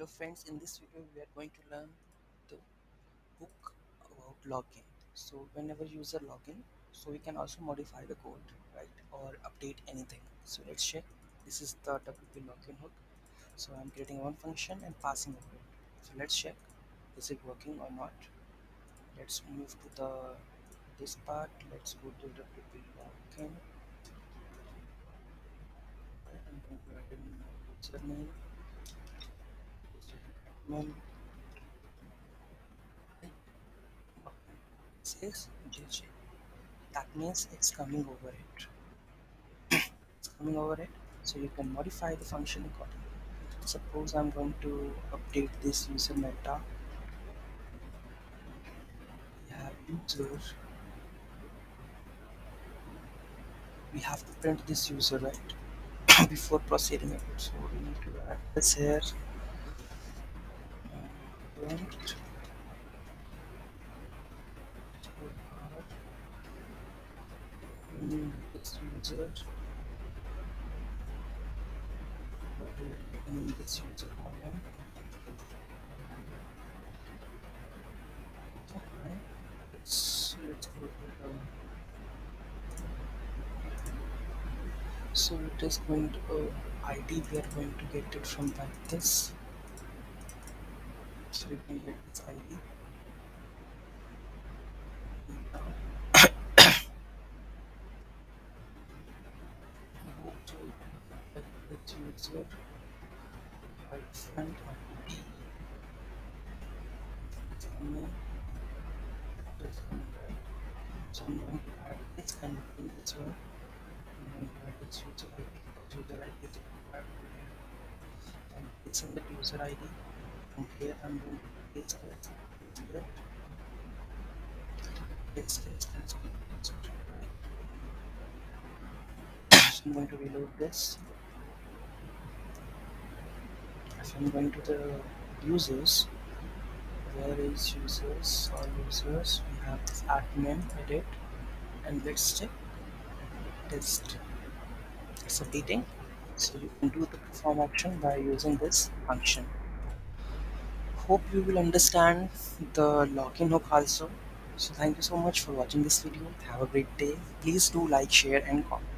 Hello friends, in this video we are going to learn the book about login. So whenever user login, so we can also modify the code, right, or update anything. So let's check. This is the WP login hook. So I'm creating one function and passing a code. So let's check, is it working or not. Let's move to the this part. Let's go to WP login. I'm going to add in my username, admin, says JJ. That means it's coming over it. It's coming over it. So you can modify the function accordingly. Suppose I'm going to update this user meta. We have user. We have to print this user, right, before proceeding it. So we need to add this here. Print this user. This user column. Okay. Let's go to the. So it is going to ID. We are going to get it from like this. So we can get this ID. Go to the user hyphen ID. Name is right. So I'm going to add this and bring this one. I'm going to add this user ID. User ID is required and it's in the user ID. From here I'm going to paste this. Paste this and it's going to paste it. So I'm going to reload this. If I'm going to the users, where is users or users? We have this admin edit and let's check test. It's updating. So you can do the perform action by using this function. Hope you will understand the login hook also. So thank you so much for watching this video. Have a great day. Please do like, share and comment.